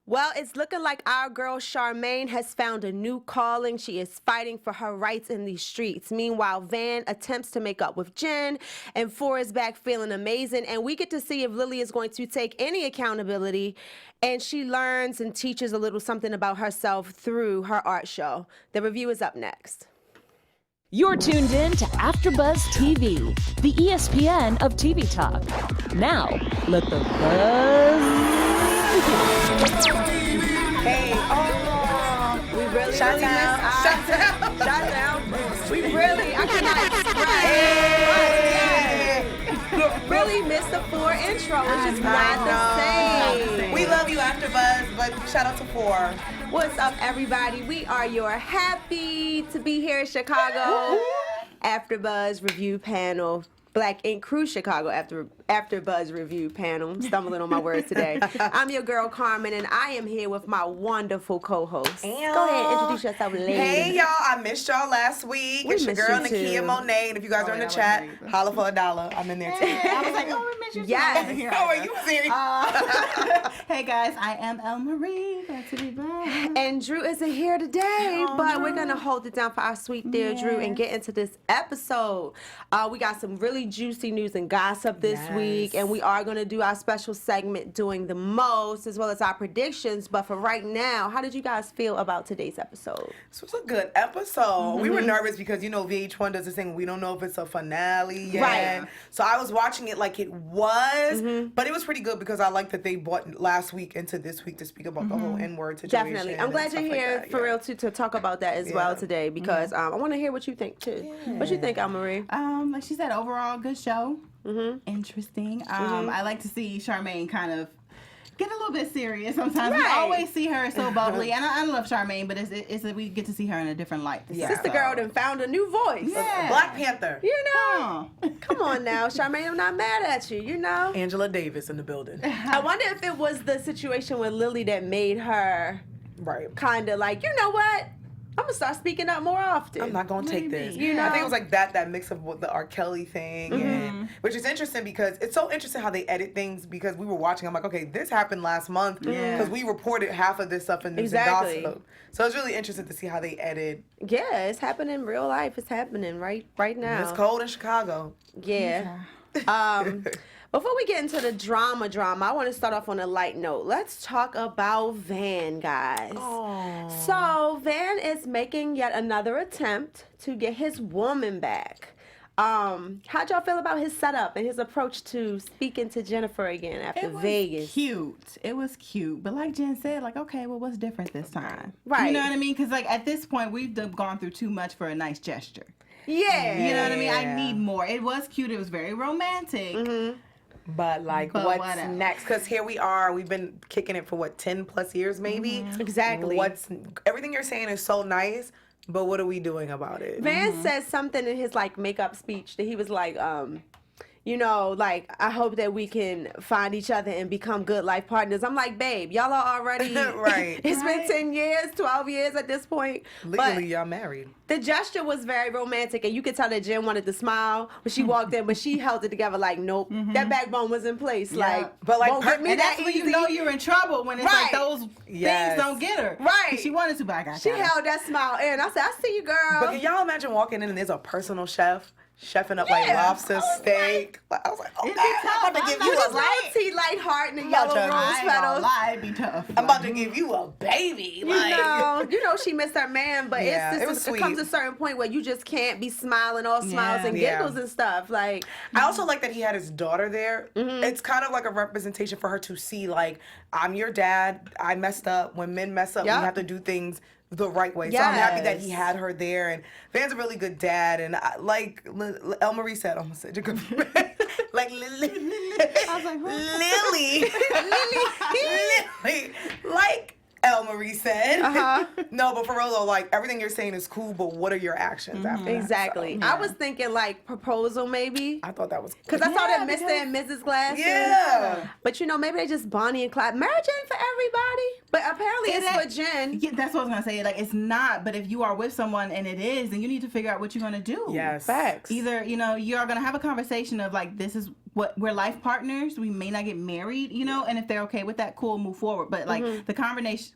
Well, it's looking like our girl Charmaine has found a new calling. She is fighting for her rights in these streets. Meanwhile, Van attempts to make up with Jen, and Four is back feeling amazing. And we get to see if Lily is going to take any accountability. And she learns and teaches a little something about herself through her art show. The review is up next. You're tuned in to AfterBuzz TV, the ESPN of TV talk. Now, let the buzz begin. Hey, we really, Shout out. We really, I cannot express. Really missed the Four intro. It's just not the same. We love you, AfterBuzz, but shout out to Four. What's up, everybody? We are your happy to be here in Chicago AfterBuzz review panel. Black Ink Crew Chicago AfterBuzz review panel. I'm stumbling on my words today. I'm your girl Carmen, and I am here with my wonderful co-host. Go ahead, introduce yourself, lady. Hey y'all, I missed y'all last week. It's your girl Nakia Monet, and if you guys are in the chat, holla for $1. I'm in there too. I was like, oh, we missed you. Yes. Oh, are you serious? Hey guys, I am El Marie. Glad to be back. And Drew isn't here today, but we're gonna hold it down for our sweet dear Drew and get into this episode. We got some really juicy news and gossip this week, and we are gonna do our special segment doing the most, as well as our predictions. But for right now, how did you guys feel about today's episode? This was a good episode. We were nervous because, you know, VH1 does this thing, we don't know if it's a finale yet. Right. So I was watching it like it was, but it was pretty good because I like that they brought last week into this week to speak about the whole N-word situation. Definitely. I'm glad you're here for real to talk about that as well today, because I want to hear what you think too. What you think, Al-Marie? Like she said, overall good show. Interesting. I like to see Charmaine kind of get a little bit serious sometimes. We always see her so bubbly, and I love Charmaine, but it's that we get to see her in a different light. Sister girl done found a new voice. Yeah. Black Panther. You know? Come on now, Charmaine, I'm not mad at you, you know? Angela Davis in the building. I wonder if it was the situation with Lily that made her kind of like, you know what? I'm going to start speaking up more often. I'm not going to take this. You know? I think it was like that mix of the R. Kelly thing, and, which is interesting because it's so interesting how they edit things, because we were watching, I'm like, okay, this happened last month because we reported half of this stuff in news and gossip. So it's really interesting to see how they edit. Yeah, it's happening in real life. It's happening right now. It's cold in Chicago. Yeah. Before we get into the drama, I want to start off on a light note. Let's talk about Van, guys. So Van is making yet another attempt to get his woman back. How'd y'all feel about his setup and his approach to speaking to Jennifer again after Vegas? It was cute. But like Jen said, like, okay, well, what's different this time? Right. You know what I mean? Because like at this point, we've gone through too much for a nice gesture. Yeah. You know what I mean? I need more. It was cute. It was very romantic. But like, what's next? Because here we are. We've been kicking it for what, 10 plus years, maybe. Exactly. Everything you're saying is so nice, but what are we doing about it? Van says something in his like makeup speech that he was like, you know, like, I hope that we can find each other and become good life partners. I'm like, babe, y'all are already It's been 10 years, 12 years at this point. Legally, y'all married. The gesture was very romantic, and you could tell that Jen wanted to smile when she walked in, but she held it together like, nope, that backbone was in place. Like, but like, won't get me and that that's when easy. you know you're in trouble, when it's like those things don't get her. Right. She wanted to, but I got She held that smile in. I said, I see you, girl. But can y'all imagine walking in and there's a personal chef chefing up like lobster steak? I was like, oh, I'm about to give you a tea, light heart, and the yellow rose petals. It'd be tough. I'm about to give you a baby. You know she missed her man, but it comes to a certain point where you just can't be smiling all smiles and giggles and stuff. Like, I also like that he had his daughter there. It's kind of like a representation for her to see, like, I'm your dad. I messed up. When men mess up, we have to do things the right way. So I'm happy that he had her there, and Van's a really good dad, and like El Marie said, I almost said you could like Lily. I was like, Lily, like El Marie said. No, but for real though, like, everything you're saying is cool, but what are your actions after that? Exactly. So, I was thinking like proposal maybe. I thought that was because I saw that Mr. and Mrs. Glasses. Yeah. But you know, maybe they just Bonnie and Clyde. Marriage ain't for everybody, but apparently it's for Jen. Yeah, that's what I was gonna say. Like, it's not. But if you are with someone and it is, then you need to figure out what you're gonna do. Yes. Facts. Either, you know, you're gonna have a conversation of like, this is we're life partners. We may not get married, you know, and if they're okay with that, cool, move forward. But like the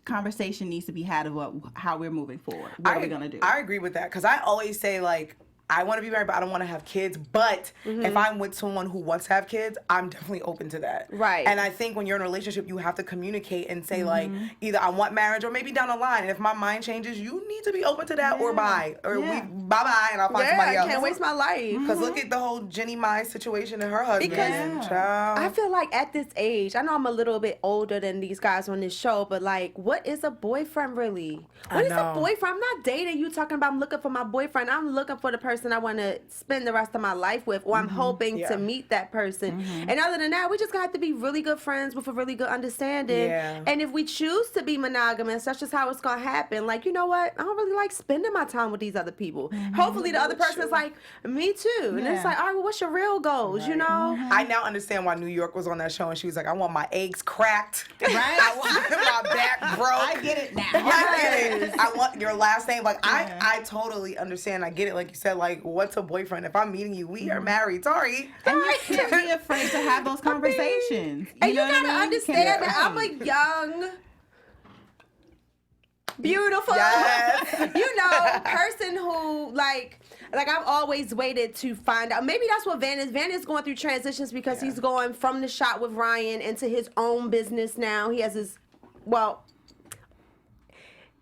conversation needs to be had of how we're moving forward. What are we gonna do? I agree with that because I always say like, I want to be married, but I don't want to have kids. But if I'm with someone who wants to have kids, I'm definitely open to that. Right. And I think when you're in a relationship, you have to communicate and say like, either I want marriage or maybe down the line. And if my mind changes, you need to be open to that or bye. Or we bye-bye and I'll find somebody else. I can't waste my life. Because look at the whole Jenny Mai situation and her husband. Because I feel like at this age, I know I'm a little bit older than these guys on this show, but like, what is a boyfriend really? What is a boyfriend? I'm not dating you talking about I'm looking for my boyfriend. I'm looking for the person I want to spend the rest of my life with, or I'm hoping to meet that person. And other than that, we just gonna have to be really good friends with a really good understanding. And if we choose to be monogamous, that's just how it's gonna happen. Like, you know what? I don't really like spending my time with these other people. Hopefully the other person's like, me too. And it's like, all right, well, what's your real goals, you know? I now understand why New York was on that show and she was like, I want my eggs cracked. I want my back broke. I get it now. I get it. I want your last name. Like, I totally understand. I get it. Like you said, like, what's a boyfriend? If I'm meeting you, we are married. Sorry. And you can't be afraid to have those conversations. And you gotta understand that I'm a young, beautiful, person who like I've always waited to find out. Maybe that's what Van is. Van is going through transitions because he's going from the shop with Ryan into his own business now. He has his,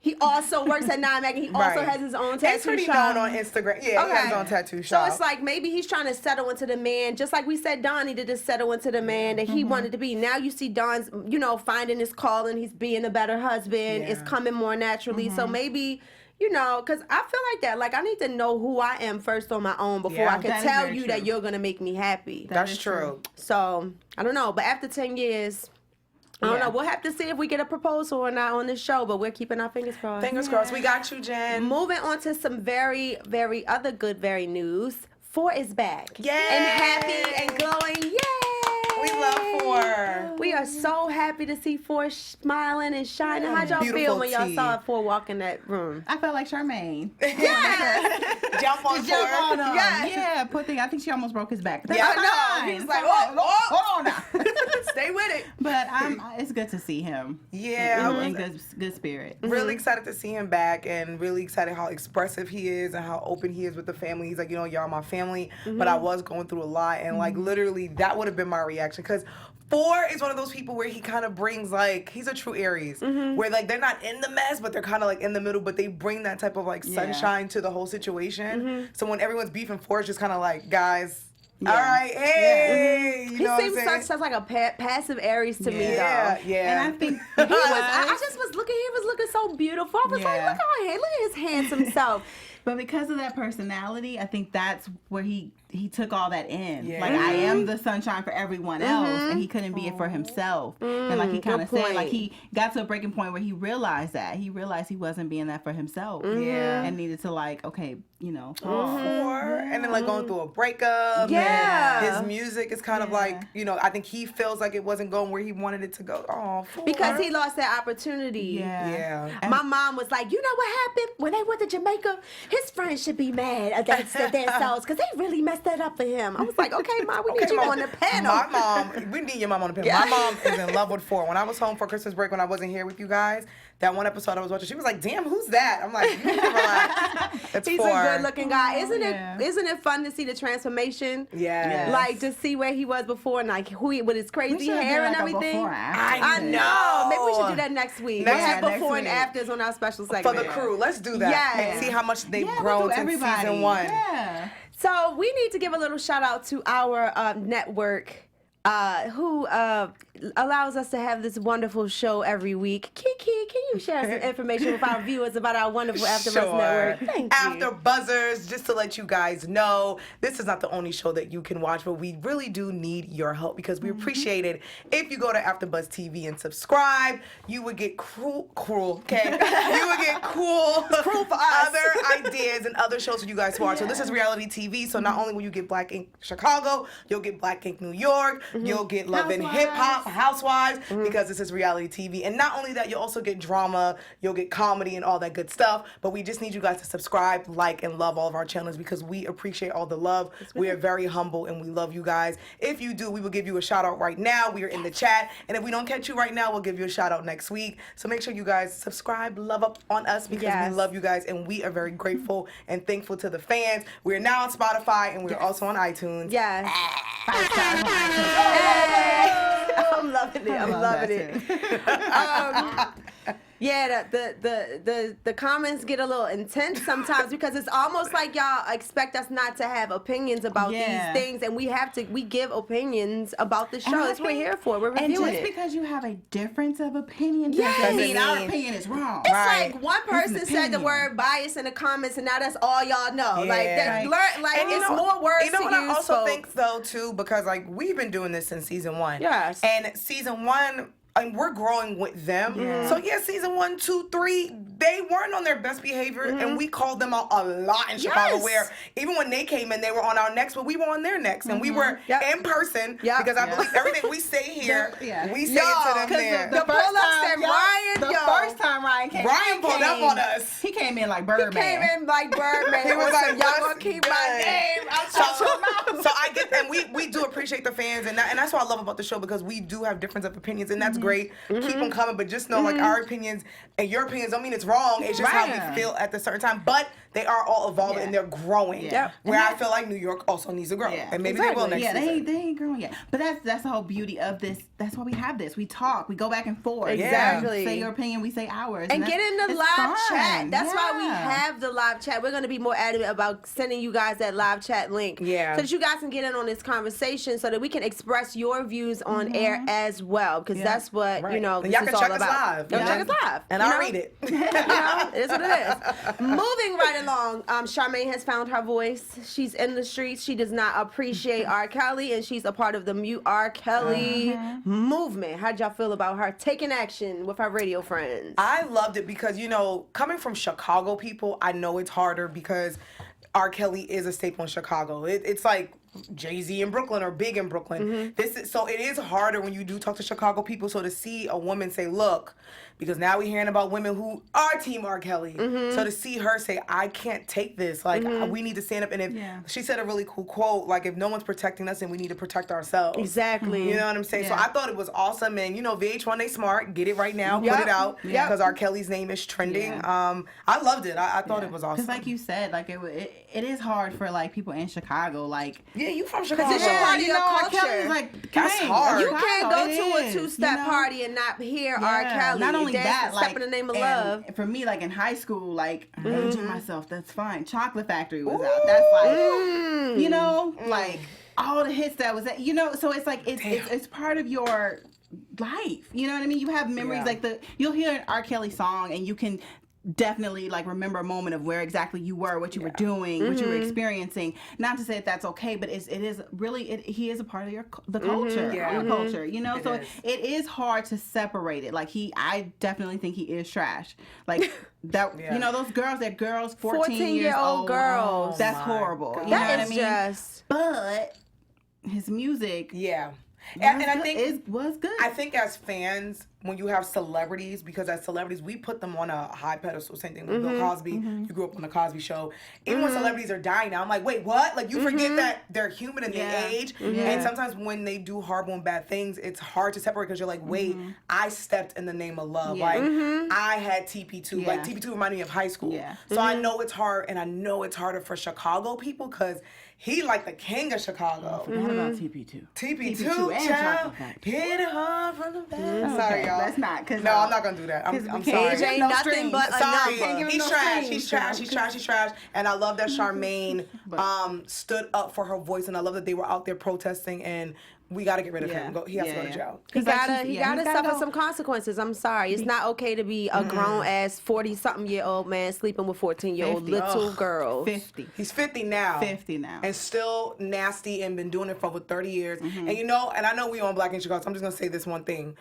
he also works at Nine Mag, and he also has his own tattoo shop. He's pretty known on Instagram. Yeah, he has his own tattoo shop. So it's like maybe he's trying to settle into the man, just like we said Don needed to settle into the man that he wanted to be. Now you see Don's, finding his calling. He's being a better husband. It's coming more naturally. So maybe, because I feel like that. Like, I need to know who I am first on my own before I can tell you that you're going to make me happy. That's true. So, I don't know. But after 10 years... I don't know. We'll have to see if we get a proposal or not on this show, but we're keeping our fingers crossed. Fingers crossed. We got you, Jen. Moving on to some very, very other good, very news. 4 is back. Yay! And happy and glowing. Yay! We love 4. We are so happy to see 4 smiling and shining. How'd y'all feel when y'all saw 4 walk in that room? I felt like Charmaine. Jump on 4. Yeah, poor thing. I think she almost broke his back. I know. He was like, hold on now. Stay with it. But it's good to see him. Yeah. In good spirit. Really excited to see him back and really excited how expressive he is and how open he is with the family. He's like, y'all my family, but I was going through a lot. And like literally that would have been my reaction because 4 is one of those people where he kind of brings like, he's a true Aries, where like they're not in the mess, but they're kind of like in the middle, but they bring that type of like sunshine to the whole situation. So when everyone's beefing, 4 is just kind of like, guys, all right, hey. He seems such like a passive Aries to me, though. Yeah. And I think I just was looking, he was looking so beautiful. I was like, look at his handsome self. But because of that personality, I think that's where he took all that in. Yeah. Like, I am the sunshine for everyone else, and he couldn't be it for himself. And like he kind of said, like he got to a breaking point where he realized that. He realized he wasn't being that for himself. Yeah. And needed to like, okay, and then like going through a breakup. Yeah. His music is kind of like, I think he feels like it wasn't going where he wanted it to go. Oh, because he lost that opportunity. Yeah. My mom was like, you know what happened when they went to Jamaica? His friends should be mad against themselves because they really messed that up for him. I was like, okay, Mom, we need you on the panel. My mom, we need your mom on the panel. My mom is in love with 4. When I was home for Christmas break, when I wasn't here with you guys, that one episode I was watching, she was like, damn, who's that? I'm like, you need to relax. It's He's 4. a good looking guy. Isn't it fun to see the transformation? Yeah. Like to see where he was before and like who he with his crazy hair and everything. I know. Maybe we should do that next week. We'll have before and afters on our special segment. For the crew. Let's do that. Yes. And see how much they've grown since season 1. Yeah. So we need to give a little shout out to our network who allows us to have this wonderful show every week. Kiki, can you share some information with our viewers about our wonderful AfterBuzz network? Thank you. AfterBuzzers, just to let you guys know, this is not the only show that you can watch, but we really do need your help because we appreciate it. If you go to AfterBuzz TV and subscribe, you would get cruel, okay? You would get cool for other ideas and other shows for you guys to watch. So this is reality TV, so not only will you get Black Ink Chicago, you'll get Black Ink New York, You'll get Love and Hip Hop, Housewives, because this is reality TV. And not only that, you'll also get drama, you'll get comedy and all that good stuff. But we just need you guys to subscribe, like, and love all of our channels because we appreciate all the love. We are very humble and we love you guys. If you do, we will give you a shout out right now. We are in the chat. And if we don't catch you right now, we'll give you a shout out next week. So make sure you guys subscribe, love up on us because we love you guys and we are very grateful and thankful to the fans. We're now on Spotify and we're also on iTunes. Yes. 5 stars on iTunes. Hey! I'm loving it. I'm loving it. Yeah, the comments get a little intense sometimes because it's almost like y'all expect us not to have opinions about these things, and we give opinions about the show. That's what we're here for. We're reviewing and it. just because you have a difference of opinion doesn't mean our opinion is wrong. It's like one person said the word bias in the comments, and now that's all y'all know. Like, it's more words you know to what use. I also folks. think though too, because like we've been doing this since season 1. Yes. And season 1. And we're growing with them. So season 1, 2, 3, they weren't on their best behavior, and we called them out a lot in Chicago. Where even when they came in, they were on our necks, but we were on their necks, and we were in person because I believe everything we say here, we say it to them there. The first time Ryan came, Ryan pulled up on us. He came in like Birdman. He came in like Birdman. He was like, y'all gonna keep my name out your mouth. So I get, and we do appreciate the fans, and that's what I love about the show because we do have difference of opinions, and that's great. Keep them coming, but just know like our opinions and your opinions don't mean it's wrong. It's just how we feel at the certain time. But they are all evolving and they're growing. Where I feel like New York also needs to grow, and maybe they will next season. They ain't growing yet. But that's the whole beauty of this. That's why we have this. We talk. We go back and forth. Exactly. You say your opinion. We say ours. And get in the live chat. That's why we have the live chat. We're going to be more adamant about sending you guys that live chat link. So that you guys can get in on this conversation so that we can express your views on air as well. Because that's what, you know, this y'all is can all check about. us live. Check us live. And I'll read it. You know, it is what it is. Moving right along, Charmaine has found her voice. She's in the streets. She does not appreciate R. Kelly, and she's a part of the Mute R. Kelly movement. How'd y'all feel about her taking action with her radio friends? I loved it because, you know, coming from Chicago people, I know it's harder because R. Kelly is a staple in Chicago. It's like Jay-Z in Brooklyn or big in Brooklyn. So it is harder when you do talk to Chicago people. So to see a woman say, look, because now we're hearing about women who are Team R. Kelly. So to see her say, I can't take this. Like, we need to stand up. And if she said a really cool quote, like, if no one's protecting us, then we need to protect ourselves. Exactly. You know what I'm saying? So I thought it was awesome. And, you know, VH1, they smart. Get it right now. Put it out. Because R. Kelly's name is trending. I loved it. I thought it was awesome. Because like you said, like it is hard for like people in Chicago. Like, yeah, you from Chicago. Because it's your part of your R. culture. Kelly's like, that's hard. You can't go It to a is, two-step party and not hear R. Kelly. Not only that, Step like, in the name of love. for me, like in high school, like aging myself, that's fine. Chocolate Factory was out. That's like, you know, like all the hits that was that, you know. So it's like it's part of your life. You know what I mean? You have memories like you'll hear an R. Kelly song and you can definitely like remember a moment of where exactly you were, what you were doing, what you were experiencing. Not to say that that's okay, but it is really he is a part of the culture, our culture, you know. So it is hard to separate it. Like I definitely think he is trash. Like that, you know, those girls, that girls 14-year-old girls. That's horrible. You know That what is I mean? just. But his music, and I think it was good. I think as fans, when you have celebrities, because as celebrities, we put them on a high pedestal. Same thing with Bill Cosby. You grew up on the Cosby Show. Even when celebrities are dying now, I'm like, wait, what? Like, you forget that they're human and they age. And sometimes when they do horrible and bad things, it's hard to separate because you're like, wait, I stepped in the name of love. Like, I had TP2. Like, TP2 reminded me of high school. So I know it's hard, and I know it's harder for Chicago people because he like the king of Chicago. I forgot about TP2. TP2, and child, Chocolate hit it hard from the back. Sorry, y'all. Let's not. Cause, No, I'm not gonna do that. I'm sorry. Age ain't nothing but a Sorry, number. he's trash. He's trash. He's trash. He's trash. And I love that Charmaine stood up for her voice, and I love that they were out there protesting. And we got to get rid of him. He has to go to jail. He gotta suffer some consequences. I'm sorry. It's not okay to be a grown ass 40-something-year-old man sleeping with 14-year-old little girls. 50. He's 50 now. 50 now. And still nasty and been doing it for over 30 years. And you know, and I know we on Black in Chicago, so I'm just gonna say this one thing.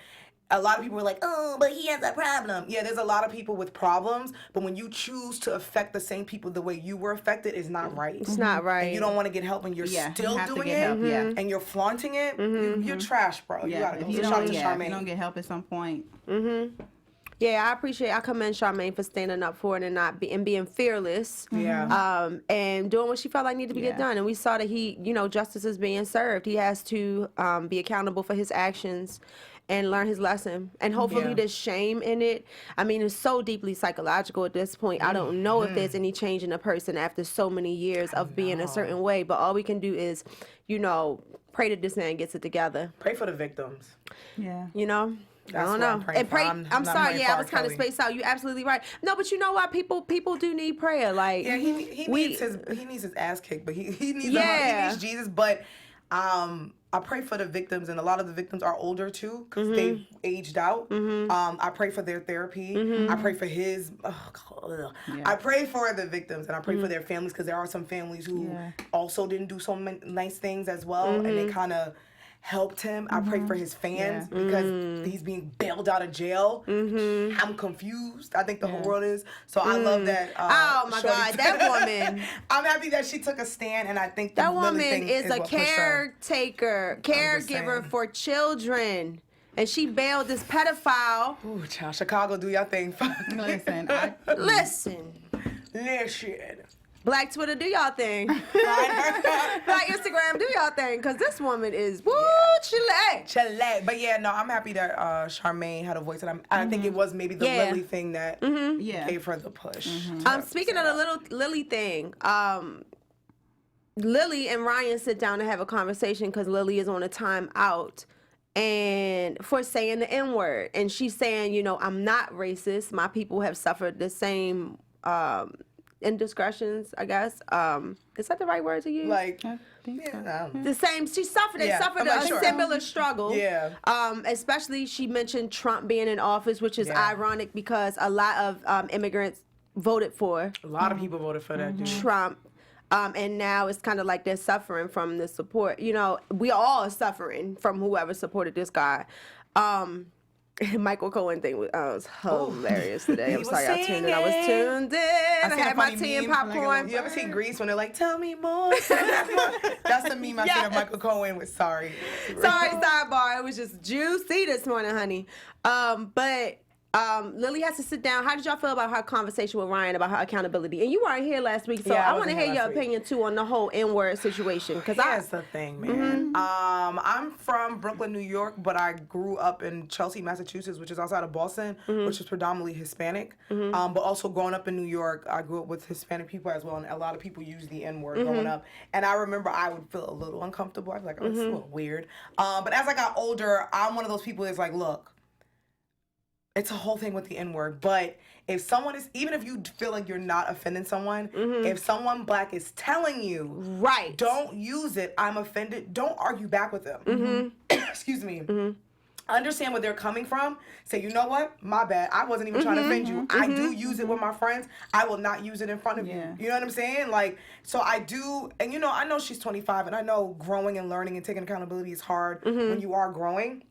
a lot of people are like, oh, but he has a problem. Yeah, there's a lot of people with problems, but when you choose to affect the same people the way you were affected, it's not right. It's not right. And you don't want to get help and you're still doing it, and you're flaunting it, you're trash, bro. You gotta go. Shout out to Charmaine. If you don't get help at some point. Yeah, I commend Charmaine for standing up for it and being fearless. Yeah. And doing what she felt like needed to get done. And we saw that justice is being served. He has to be accountable for his actions and learn his lesson. And hopefully there's shame in it. I mean, it's so deeply psychological at this point. I don't know if there's any change in a person after so many years of being a certain way. But all we can do is, pray that this man gets it together. Pray for the victims. Yeah. That's I don't know. And pray. I'm sorry. I was kind of spaced out. You're absolutely right. No, but you know what? People do need prayer. Like he needs his ass kicked, but he needs Jesus. But I pray for the victims, and a lot of the victims are older too because they've aged out. I pray for their therapy. I pray for his. I pray for the victims, and I pray for their families because there are some families who also didn't do so many nice things as well, and they kind of helped him. I pray for his fans because he's being bailed out of jail. I'm confused. I think the whole world is. So I love that. Oh my God, that woman. I'm happy that she took a stand, and I think that woman is a caregiver for children. And she bailed this pedophile. Ooh, child, Chicago, do your thing. Listen. Black Twitter, do y'all thing. Black Instagram, do y'all thing. Because this woman is, Chile. But yeah, no, I'm happy that Charmaine had a voice. And I think it was maybe the Lily thing that gave her the push. Speaking of the Lily thing, Lily and Ryan sit down and have a conversation because Lily is on a timeout and for saying the N-word. And she's saying, I'm not racist. My people have suffered the same indiscretions, I guess. Is that the right word to use? The same. She suffered. They suffered a similar struggle. Yeah. Especially she mentioned Trump being in office, which is ironic because a lot of immigrants voted for. A lot of people voted for that dude. Trump. And now it's kind of like they're suffering from the support. We all are suffering from whoever supported this guy. Michael Cohen thing was hilarious today. I'm sorry, I tuned in. I was tuned in. I had my tea and popcorn. You ever see Grease when they're like, tell me more? That's the meme I see of Michael Cohen with sorry. Sorry, sidebar. It was just juicy this morning, honey. But Lily has to sit down. How did y'all feel about her conversation with Ryan about her accountability? And you weren't here last week, so I want to hear your opinion too on the whole N-word situation. Because that's the thing, man. I'm from Brooklyn, New York, but I grew up in Chelsea, Massachusetts, which is outside of Boston, which is predominantly Hispanic. But also growing up in New York, I grew up with Hispanic people as well, and a lot of people use the N-word growing up. And I remember I would feel a little uncomfortable. I'd be like, oh, it's a little weird. But as I got older, I'm one of those people that's like, look, it's a whole thing with the N-word, but if someone is, even if you feel like you're not offending someone, if someone black is telling you, don't use it, I'm offended, don't argue back with them. Excuse me. Understand where they're coming from. Say, you know what? My bad. I wasn't even trying to offend you. I do use it with my friends. I will not use it in front of you. You know what I'm saying? Like, so I do, and I know she's 25, and I know growing and learning and taking accountability is hard when you are growing.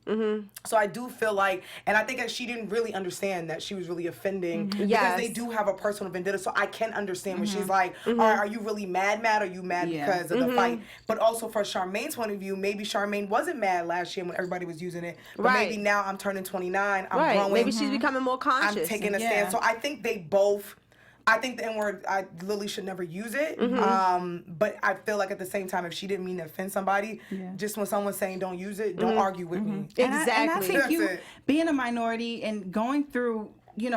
So I do feel like, and I think that she didn't really understand that she was really offending because they do have a personal vendetta. So I can understand when she's like, all right, are you really mad? Are you mad because of the fight? But also for Charmaine's point of view, maybe Charmaine wasn't mad last year when everybody was using it. But maybe now I'm turning 29, I'm growing. Maybe she's becoming more conscious. I'm taking a stand. So I think they both, I think the N-word, Lily should never use it. But I feel like at the same time, if she didn't mean to offend somebody, just when someone's saying don't use it, don't argue with me. Exactly. And I think you, being a minority and going through,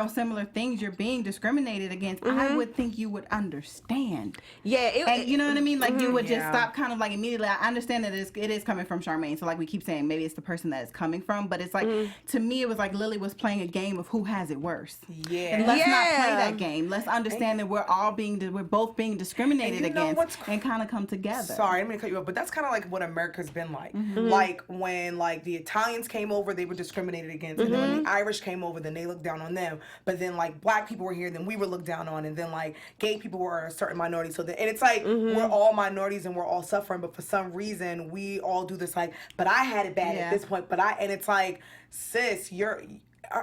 similar things, you're being discriminated against, I would think you would understand. And you know what I mean? Like, you would just stop kind of like immediately. I understand that it is coming from Charmaine. So, like we keep saying, maybe it's the person that it's coming from. But it's like, to me, it was like Lily was playing a game of who has it worse. And let's not play that game. Let's understand that we're both being discriminated against and kind of come together. Sorry, I'm going to cut you off, but that's kind of like what America's been like. Like, when, like, the Italians came over, they were discriminated against. And then when the Irish came over, then they looked down on them. them. But then like black people were here, then we were looked down on, and then like gay people were a certain minority. So then, and it's like we're all minorities and we're all suffering, but for some reason we all do this like, but I had it bad at this point, and it's like, sis,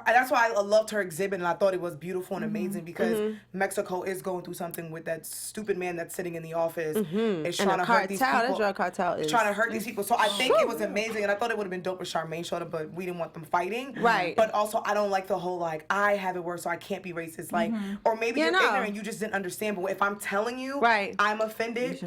that's why I loved her exhibit, and I thought it was beautiful and amazing, because Mexico is going through something with that stupid man that's sitting in the office. Is trying to hurt these people. That drug cartel is trying to hurt these people. So I think it was amazing, and I thought it would have been dope if Charmaine showed up, but we didn't want them fighting. Right. But also, I don't like the whole like, I have it worse, so I can't be racist. Like, or maybe you're ignorant, you just didn't understand. But if I'm telling you, I'm offended,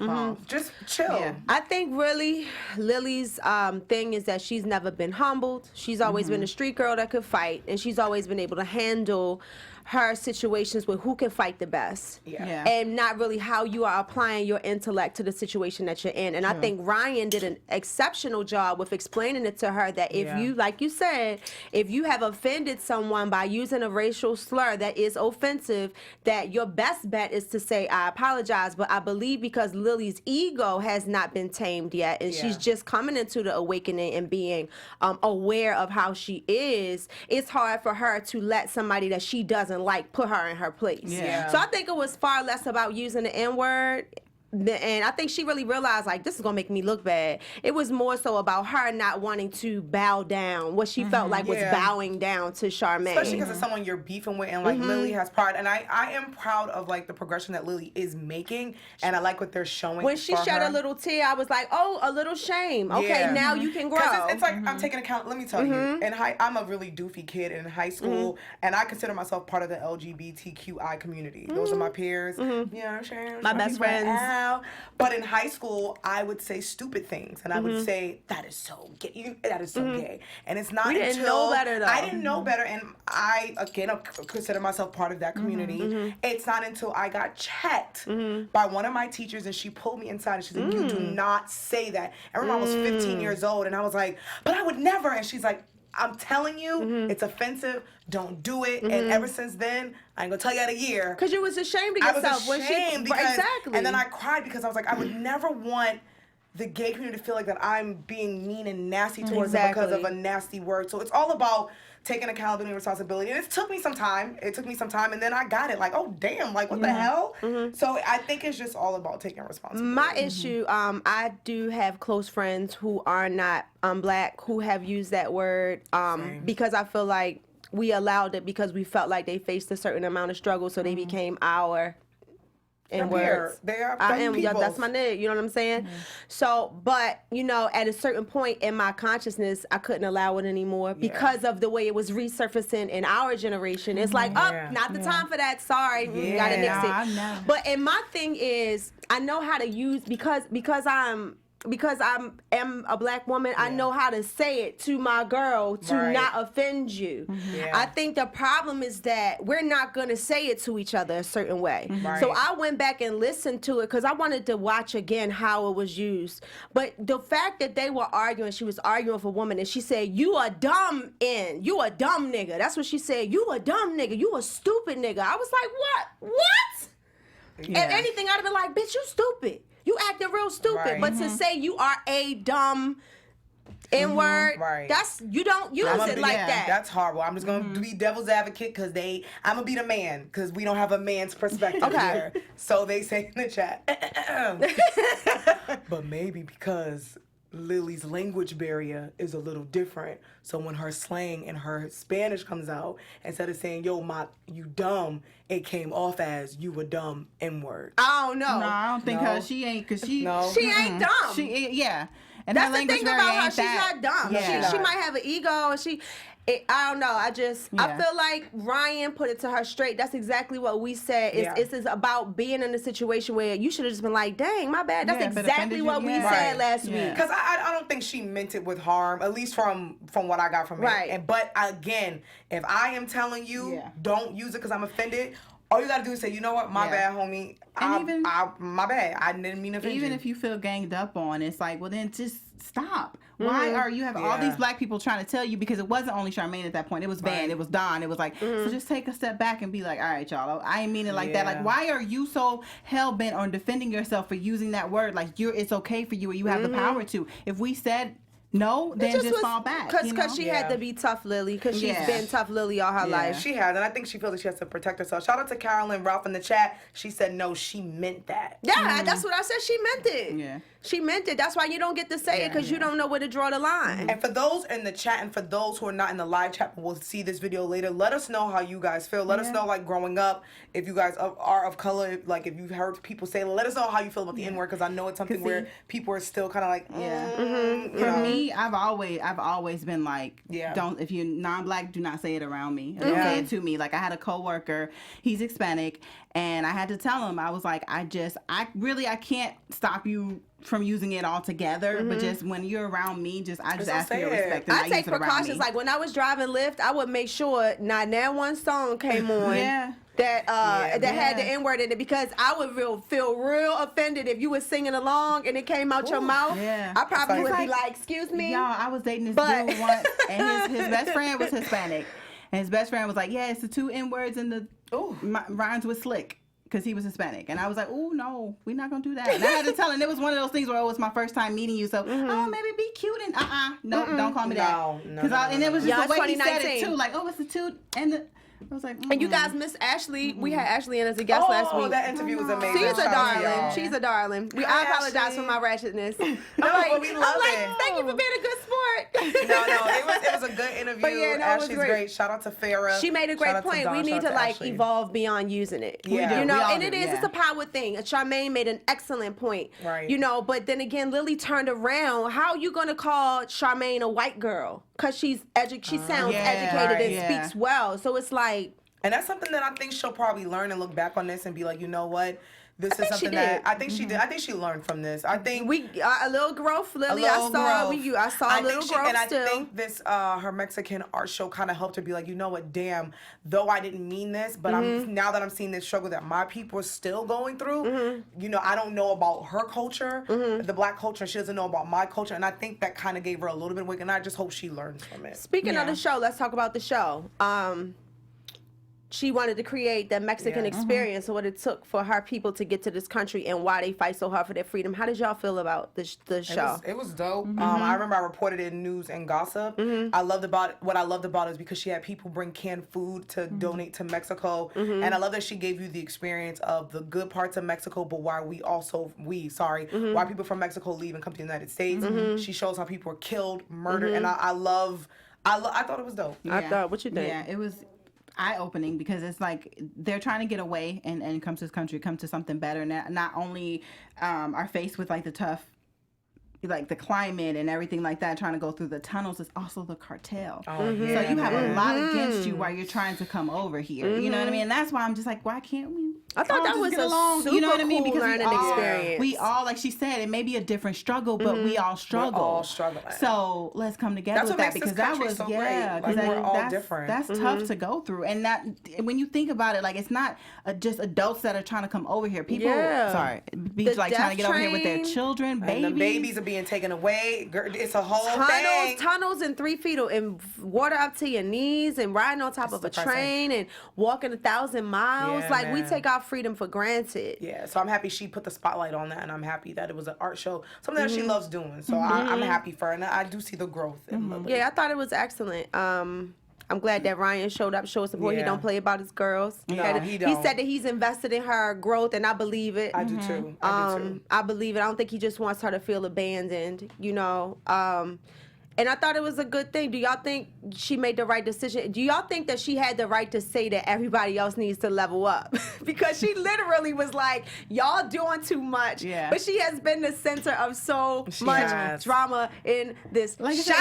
just chill. Yeah. I think really Lily's thing is that she's never been humbled. She's always been a street girl that could fight. And she's always been able to handle her situations with who can fight the best. And not really how you are applying your intellect to the situation that you're in. And I think Ryan did an exceptional job with explaining it to her that if you, like you said, if you have offended someone by using a racial slur that is offensive, that your best bet is to say, I apologize. But I believe because Lily's ego has not been tamed yet, and she's just coming into the awakening and being aware of how she is, it's hard for her to let somebody that she doesn't like put her in her place. So I think it was far less about using the N-word, and I think she really realized, like, this is gonna make me look bad. It was more so about her not wanting to bow down, what she felt like was bowing down to Charmaine. Especially because it's someone you're beefing with, and like Lily has pride, and I am proud of like the progression that Lily is making, and I like what they're showing. When she shed a little tear, I was like, oh, a little shame. Okay, now you can grow. It's like I'm taking account. Let me tell you, I'm a really doofy kid in high school, and I consider myself part of the LGBTQI community. Those are my peers. My best friends. But in high school, I would say stupid things, and I would say, that is so gay. That is so gay. And it's not didn't know better, though. I didn't know better, and I, again, consider myself part of that community. It's not until I got checked by one of my teachers, and she pulled me inside, and she said, you do not say that. I remember I was 15 years old, and I was like, but I would never. And she's like, I'm telling you, it's offensive. Don't do it. And ever since then, I ain't gonna tell you in a year. Because you was ashamed of yourself. I was ashamed exactly. And then I cried because I was like, I would never want the gay community to feel like that I'm being mean and nasty towards them because of a nasty word. So it's all about taking accountability and responsibility. And it took me some time. And then I got it. Like, oh, damn. Like, what the hell? So I think it's just all about taking responsibility. My issue, I do have close friends who are not black who have used that word because I feel like we allowed it because we felt like they faced a certain amount of struggle, so they became our N-words. They are that's my nigga, you know what I'm saying? So, but, you know, at a certain point in my consciousness, I couldn't allow it anymore because of the way it was resurfacing in our generation. It's like, not the time for that, sorry, you gotta nix it. But, and my thing is, I know how to use, because I am a black woman, I know how to say it to my girl to not offend you. I think the problem is that we're not going to say it to each other a certain way. So I went back and listened to it because I wanted to watch again how it was used. But the fact that they were arguing, she was arguing with a woman, and she said, you a dumb you a dumb nigga. That's what she said. You a dumb nigga. You a stupid nigga. I was like, what? If anything, I'd have been like, bitch, you stupid. You acting real stupid. But to say you are a dumb N-word, that's, you don't use it like that. That's horrible. I'm just going to be devil's advocate because I'm going to be the man because we don't have a man's perspective here. So they say in the chat. But maybe because Lily's language barrier is a little different. So when her slang and her Spanish comes out, instead of saying, yo, you dumb, it came off as, you a dumb N-word. I don't know. No, I don't think she ain't, because she ain't dumb. And that's the thing about her. She's not dumb. She might have an ego, and I don't know. I feel like Ryan put it to her straight. That's exactly what we said. It's about being in a situation where you should have just been like, dang, my bad. That's exactly what we said last week. Because I don't think she meant it with harm, at least from what I got from it. But again, if I am telling you, don't use it because I'm offended, all you gotta do is say, you know what, my bad, homie. My bad. I didn't mean to offend you. Even if you feel ganged up on, it's like, well, then just stop. Why are you having all these black people trying to tell you? Because it wasn't only Charmaine at that point. It was Van. It was Don. It was like, so just take a step back and be like, all right, y'all, I ain't mean it like that. Like, why are you so hell-bent on defending yourself for using that word? Like, it's okay for you or you have the power to. If we said no, then just fall back. Because she had to be tough Lily, because she's been tough Lily all her life. She has, and I think she feels like she has to protect herself. Shout out to Carolyn Ralph in the chat. She said, no, she meant that. Yeah, that's what I said. She meant it. Yeah. She meant it. That's why you don't get to say it, because you don't know where to draw the line. And for those in the chat and for those who are not in the live chat but will see this video later, let us know how you guys feel. Let us know, like, growing up, if you guys are of color, like, if you've heard people say, let us know how you feel about the N-word, because I know it's something where people are still kind of like, For me, I've always been like, don't, if you're non-black, do not say it around me. Don't say it to me. Like, I had a coworker, he's Hispanic, and I had to tell him, I was like, I can't stop you from using it altogether, but just when you're around me, I just ask for your respect. And I take precautions. Like when I was driving Lyft, I would make sure not that one song came on that had the N-word in it, because I would feel real offended if you were singing along and it came out your mouth. I probably would be like, excuse me. Y'all, I was dating this dude once, and his best friend was Hispanic, and his best friend was like, yeah, it's the 2 N-words and the rhymes with slick. Because he was Hispanic. And I was like, oh, no, we're not going to do that. And I had to tell him, it was one of those things where it was my first time meeting you. So, maybe be cute and no, don't call me that. And it was just the way he said it, too. Like, oh, it's the 2 and the... I was like, and you guys miss Ashley. We had Ashley in as a guest last week. That interview was amazing. She's a darling. She's a darling. I apologize for my ratchetness. But we love it. Thank you for being a good sport. No, it was a good interview. But Ashley's great. Shout out to Farrah. She made a great point. We need to like evolve beyond using it. Yeah. You know, and it's a power thing. Charmaine made an excellent point. Right. You know, but then again, Lily turned around. How are you gonna call Charmaine a white girl? Because she sounds educated and speaks well. So it's like. And that's something that I think she'll probably learn and look back on this and be like, you know what? This is something that I think she did. I think she learned from this. I think a little growth, Lily. I saw a little growth. And I think this her Mexican art show kind of helped her be like, you know what? Damn, though I didn't mean this, but now that I'm seeing this struggle that my people are still going through. You know, I don't know about her culture, the black culture. She doesn't know about my culture, and I think that kind of gave her a little bit of weight. And I just hope she learns from it. Speaking of the show, let's talk about the show. She wanted to create the Mexican experience, what it took for her people to get to this country and why they fight so hard for their freedom. How did y'all feel about the show? It was dope. I remember I reported it in News and Gossip. What I loved about it is because she had people bring canned food to donate to Mexico. And I love that she gave you the experience of the good parts of Mexico, but why why people from Mexico leave and come to the United States. She shows how people were killed, murdered, and I thought it was dope. I thought, what you think? Yeah, it was eye-opening because it's like they're trying to get away and come to this country, come to something better. Not only are faced with like the tough, like the climate and everything like that, trying to go through the tunnels, it's also the cartel. So you have a lot against you while you're trying to come over here. You know what I mean? And that's why I'm just like, why can't we? I thought that was a super you know what I mean? cool Because learning experience. We all, like she said, it may be a different struggle, but we all struggle. We're all struggling. So let's come together with that, because that was because we're all different. That's tough to go through, and that when you think about it, like it's not just adults that are trying to come over here. People, trying to get over here with their children, babies. And the babies are being taken away. It's a whole thing. Tunnels and 3 feet and water up to your knees and riding on top of a train and walking 1,000 miles. We take our freedom for granted. Yeah, so I'm happy she put the spotlight on that, and I'm happy that it was an art show, something that she loves doing. So I'm happy for her, and I do see the growth in Lily. Yeah, I thought it was excellent. I'm glad that Ryan showed up, showed support. He don't play about his girls. No, he don't. He said that he's invested in her growth, and I believe it. I do too. I do too. I believe it. I don't think he just wants her to feel abandoned, you know. And I thought it was a good thing. Do y'all think she made the right decision? Do y'all think that she had the right to say that everybody else needs to level up? Because she literally was like, y'all doing too much. Yeah. But she has been the center of so much drama in this shop.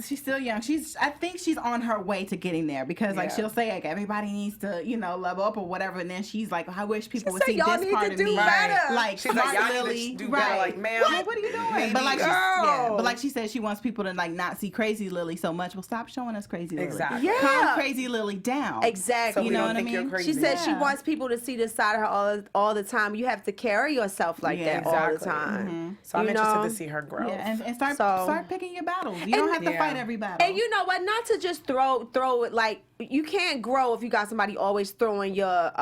She's still young. I think she's on her way to getting there, because like she'll say like everybody needs to, you know, level up or whatever, and then she's like, I wish people would see this part of me. Better. Like she's like, y'all need to do better. Like, ma'am, what are you doing? But like she said, she wants people to like not see crazy Lily so much. Well, stop showing us crazy Lily. Exactly. Yeah. Calm crazy Lily down. Exactly. So you know what I mean? She said she wants people to see this side of her all the time. You have to carry yourself like that all the time. So I'm interested to see her grow. Yeah, and start picking your battles. You don't have to fight every battle. And you know what? Not to just throw it like you can't grow if you got somebody always throwing your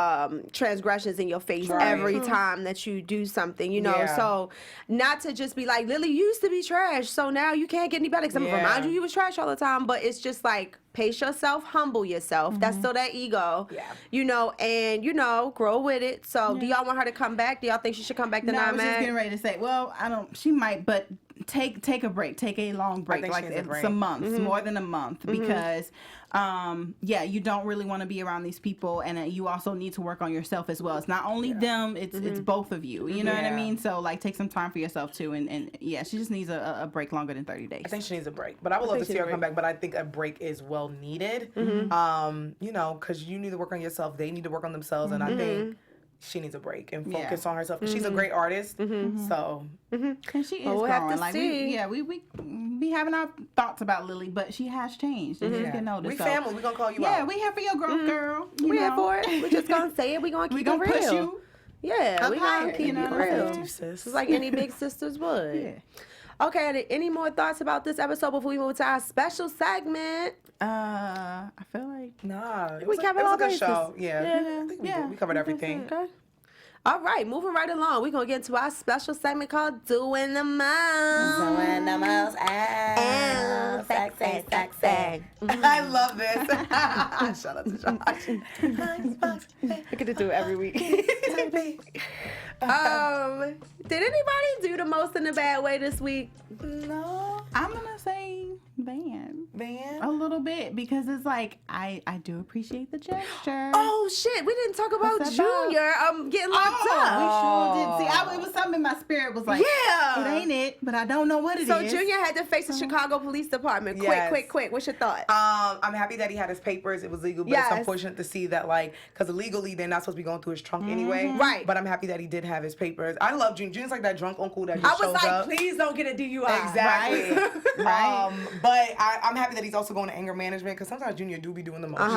transgressions in your face every time that you do something, you know. Yeah. So not to just be like, Lily, you used to be trash, so now you can't get any better. Because I'm gonna remind you was trash all the time. But it's just like, pace yourself, humble yourself. That's still that ego, you know, and you know, grow with it. So do y'all want her to come back? Do y'all think she should come back to No, I was just Mad? getting ready to say, well, I don't. She might, but take a break, take a long break, like some months, more than a month, because you don't really want to be around these people, and you also need to work on yourself as well. It's not only them, it's both of you. You know what I mean? So like, take some time for yourself too, and she just needs a break longer than 30 days. I think she needs a break, but I would love to see her come back. But I think a break is well needed. You know, because you need to work on yourself, they need to work on themselves, and I think she needs a break and focus on herself. She's a great artist, so and she is we'll growing. have to like see. We having our thoughts about Lily, but she has changed, and she's getting older. we so. family. We gonna call you out. Yeah, we here for your growth, girl. We here for it. We're just gonna say it. We gonna keep We gonna it real. push you. Yeah, we higher, gonna keep you know it what I'm real. saying? It's like any big sisters would. Yeah. Okay, any more thoughts about this episode before we move to our special segment? I feel like Nah, it We was covered a all good bases. show. Yeah, I think we did. We covered everything. Okay. All right, moving right along. We're going to get into our special segment called Doing the Most. Doing the most. Sexy. I love this. Shout out to Josh. I get to do it every week. Did anybody do the most in a bad way this week? No. I'm gonna say Van. Man. A little bit, because it's like I do appreciate the gesture. Oh, shit. We didn't talk about What's that about? Junior getting locked We up. sure did. See, it was something in my spirit was like, Yeah. it ain't it, but I don't know what it is. So Junior had to face the Chicago Police Department. Yes. Quick. What's your thought? I'm happy that he had his papers. It was legal, but Yes. it's unfortunate to see that, like, because illegally they're not supposed to be going through his trunk anyway. Right. But I'm happy that he did have his papers. I love Junior. Junior's like that drunk uncle that just I was shows like, up. please don't get a DUI. Exactly. Right. But I'm happy that he's also going to anger management, because sometimes Junior do be doing the most. And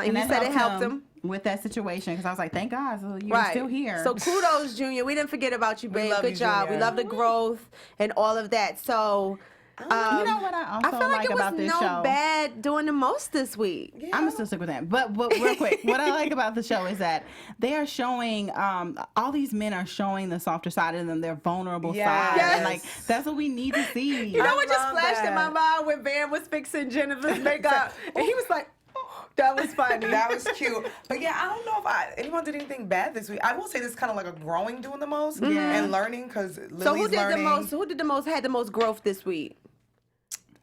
you that said it helped helped him. with that situation, because I was like, thank God, so you're Right. still here. So kudos, Junior. We didn't forget about you, babe. love Good you, job. Junior. We love the growth and all of that. So you know what I also feel like like it was about this no show? bad doing the most this week. I'm gonna still stick with that. But real quick, what I like about the show is that they are showing, all these men are showing the softer side of them, their vulnerable side. Yes. And like, that's what we need to see. You know I what just love flashed in my that. mind when Van was fixing Jennifer's makeup? And he was like, oh, that was funny. That was cute. But yeah, I don't know if anyone did anything bad this week. I will say this is kind of like a growing doing the most and learning, because Lily's So who did learning. had the most growth this week?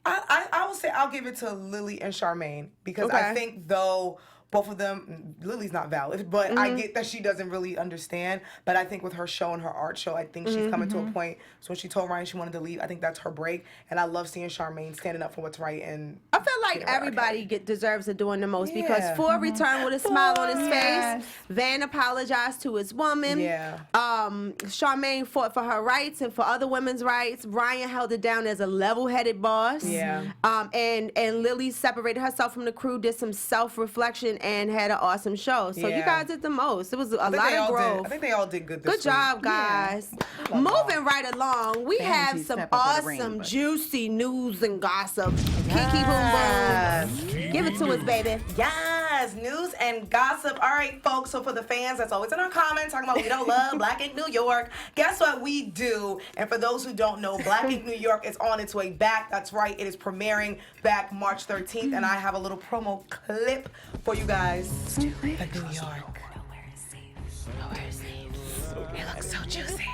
I will say I'll give it to Lily and Charmaine, because I think though both of them, Lily's not valid, but I get that she doesn't really understand. But I think with her show and her art show, I think she's coming to a point. So when she told Ryan she wanted to leave, I think that's her break. And I love seeing Charmaine standing up for what's right. And I feel like everybody deserves a doing the most, because Ford returned with a smile on his face. Van apologized to his woman. Yeah. Charmaine fought for her rights and for other women's rights. Ryan held it down as a level-headed boss. Yeah. And Lily separated herself from the crew, did some self-reflection, and had an awesome show. So you guys did the most. It was a lot of growth. I think they all did good this Good job, guys. Moving right along, we have Fancy some step up to the ring, awesome, but- juicy news and gossip. Kiki Boom Boom. Give it to us, baby. Yes, news and gossip. All right, folks. So for the fans that's always in our comments talking about we don't love Black Ink New York, guess what we do? And for those who don't know, Black Ink New York is on its way back. That's right. It is premiering back March 13th, and I have a little promo clip for you guys. Like New York. It looks so juicy.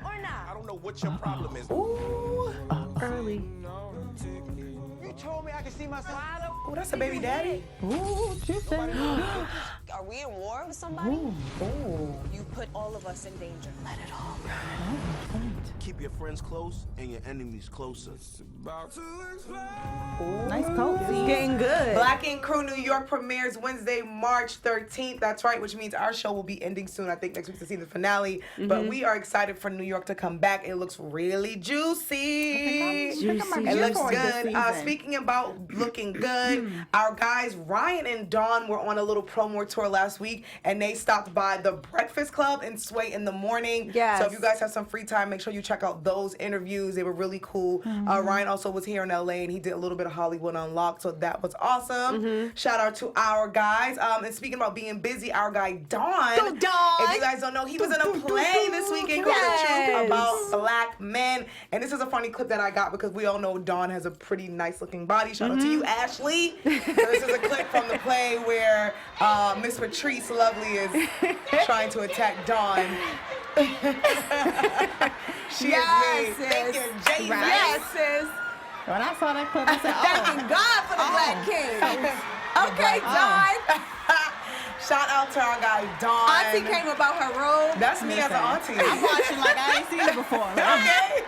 I don't know what your problem is. Ooh, Early. You told me I could see myself. ooh, that's a baby daddy. Ooh, juicy. Are we in war with somebody? Ooh. You put all of us in danger. Let it all go. Keep your friends close and your enemies closer. Nice coat. It's getting good. Black Ink Crew New York premieres Wednesday, March 13th. That's right, which means our show will be ending soon. I think next week's the season finale. But we are excited for New York to come back. It looks really juicy. It looks good. Speaking about looking good, our guys Ryan and Dawn were on a little promo tour last week, and they stopped by the Breakfast Club in Sway in the Morning. Yes. So if you guys have some free time, make sure you check out those interviews. They were really cool. Ryan also was here in LA, and he did a little bit of Hollywood Unlocked, so that was awesome. Shout out to our guys. And speaking about being busy, our guy Don. Go Don! If you guys don't know, he was in a play this weekend called The Truth about black men. And this is a funny clip that I got because we all know Don has a pretty nice looking body. Shout out to you, Ashley. So this is a clip from the play where Miss Patrice Lovely is trying to attack Dawn. She is me. Thank you, Jesus. Yes, sis. When I saw that clip, I said, Thanking God for the Black King. Okay, Dawn. Shout out to our guy Dawn. Auntie came about her robe. That's me as an auntie. I'm watching like I ain't seen it before. Okay.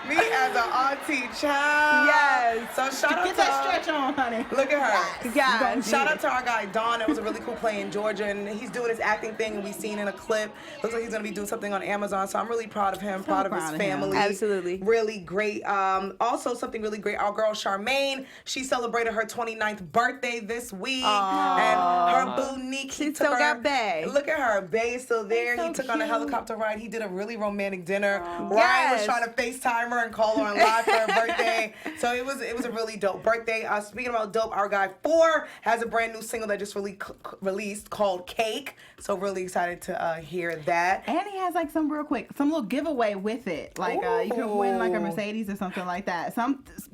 Me as an auntie, child. Yes. So shout out Get to that stretch on, honey. Look at her. Yeah. Shout out to our guy Don. It was a really cool play in Georgia, and he's doing his acting thing, and we've seen in a clip. Looks like he's gonna be doing something on Amazon. So I'm really proud of him, proud of his family. Absolutely. Really great. Also something really great. Our girl Charmaine, she celebrated her 29th birthday this week, and her boo Nick, She still got Bae. Look at her. Bae is still there. So He took on a cute. helicopter ride. He did a really romantic dinner. Ryan was Yes. trying to FaceTime her and call her on live for her birthday. So it was a really dope birthday. Speaking about dope, our guy 4 has a brand new single that just released called Cake. So really excited to hear that. And he has like some little giveaway with it. Like you can win like a Mercedes or something like that.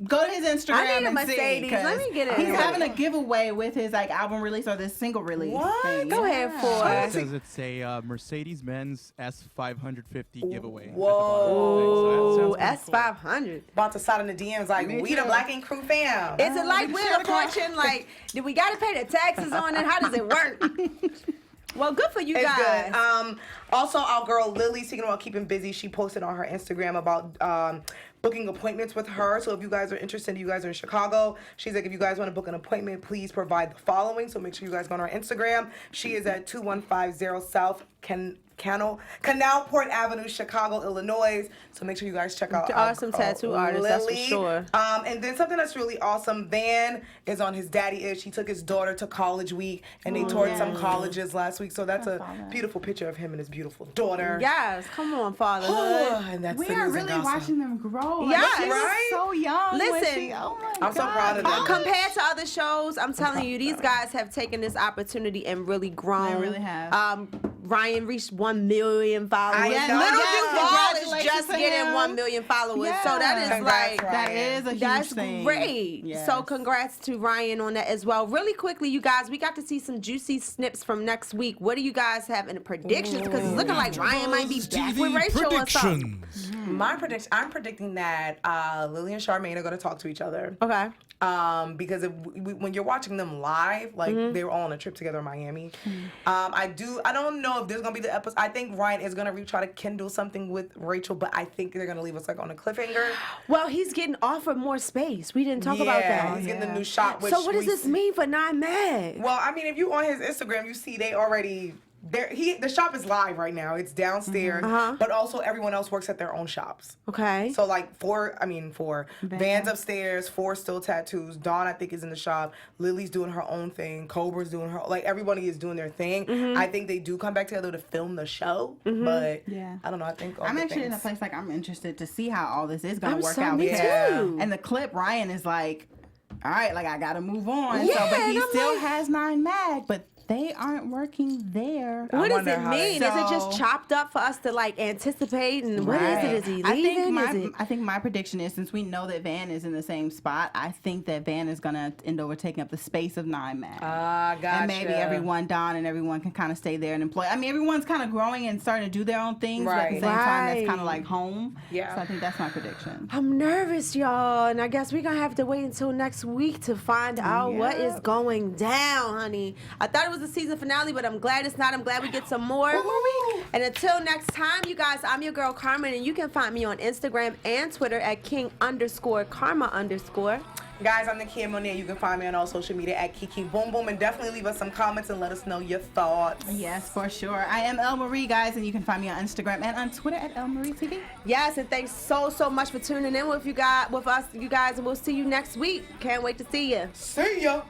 Go to his Instagram I need a and Mercedes. see. 'Cause Let me get it. He's having a giveaway with his like album release or this single release. What? Thing. Go ahead, Oh, for It says it's a Mercedes-Benz S550 giveaway. Whoa. S500. About to slide in the DMs like, we the Black Ink Crew fam. Is it like Wheel of Fortune? Like, do we got to pay the taxes on it? How does it work? Well, good for you It's guys. good. Also, our girl Lily, speaking about keeping busy, she posted on her Instagram about booking appointments with her. So if you guys are interested, you guys are in Chicago, she's like, if you guys want to book an appointment, please provide the following. So make sure you guys go on her Instagram. She is at 2150 South Canalport Avenue, Chicago, Illinois. So make sure you guys check out Awesome tattoo artist, that's for sure. And then something that's really awesome, Van is on his daddy ish. He took his daughter to college week, and they toured some colleges last week. So that's a beautiful picture of him and his beautiful daughter. Yes, come on, fatherhood. And that's We the are news and really gossip. watching them grow. Yes. She was Right? so young. Listen, oh my I'm so God. proud of them. Compared to other shows, I'm telling you, these guys have taken this opportunity and really grown. They really have. Ryan reached 1 million followers. I know. Little Yes, Duval is congratulations just to getting him. 1 million followers. Yeah. So that is Congrats, like, Ryan. That is a huge that's thing. great. Yes. So congrats to Ryan on that as well. Really quickly, you guys, we got to see some juicy snips from next week. What do you guys have in the predictions? Because it's looking like Ryan might be back with Rachel or something. My prediction, I'm predicting that Lily and Charmaine are going to talk to each other. Okay. Because when you're watching them live, like they were all on a trip together in Miami. I don't know if there's gonna be the episode. I think Ryan is gonna try to kindle something with Rachel, but I think they're gonna leave us like on a cliffhanger. Well, he's getting offered more space. We didn't talk about that. He's getting the new shot. Which So what does this mean for Nine Mag? Well, I mean, if you on his Instagram, you see they already. The shop is live right now. It's downstairs, but also everyone else works at their own shops. Okay. So like four Van's upstairs, 4 still tattoos. Dawn, I think, is in the shop. Lily's doing her own thing. Cobra's doing her, like everybody is doing their thing. I think they do come back together to film the show, but I don't know. I think I'm actually in a place like I'm interested to see how all this is gonna work so out. me too. And the clip, Ryan is like, all right, like I gotta move on. Yeah, But and he I'm still like- has 9 Mag, but they aren't working there. What does wonder it how they- mean? Is it just So- chopped up for us to like anticipate? And what is it? Is he leaving? I think my prediction is, since we know that Van is in the same spot, I think that Van is gonna end over taking up the space of 9 Mag. Gotcha. And maybe Don and everyone can kind of stay there and employ. I mean, everyone's kind of growing and starting to do their own things, but at the Right. same time, that's Right. kind of like home. Yeah. So I think that's my prediction. I'm nervous, y'all, and I guess we're gonna have to wait until next week to find out what is going down, honey. I thought it was the season finale, but I'm glad it's not. I'm glad we get some more. And until next time, you guys, I'm your girl Carmen, and you can find me on Instagram and Twitter at king_karma_. Guys, I'm Nakia Monet. You can find me on all social media at Kiki Boom Boom, and definitely leave us some comments and let us know your thoughts. Yes, for sure. I am El Marie, guys, and you can find me on Instagram and on Twitter at El Marie TV. Yes, and thanks so much for tuning in with us, you guys, and we'll see you next week. Can't wait to see you. See ya.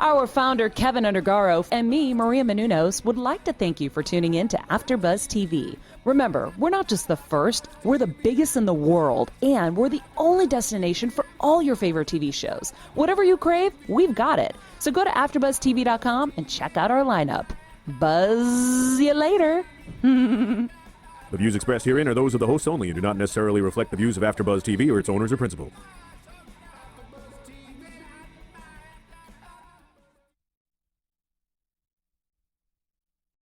Our founder, Keven Undergaro, and me, Maria Menounos, would like to thank you for tuning in to AfterBuzz TV. Remember, we're not just the first, we're the biggest in the world, and we're the only destination for all your favorite TV shows. Whatever you crave, we've got it. So go to AfterBuzzTV.com and check out our lineup. Buzz you later. The views expressed herein are those of the hosts only and do not necessarily reflect the views of AfterBuzz TV or its owners or principals.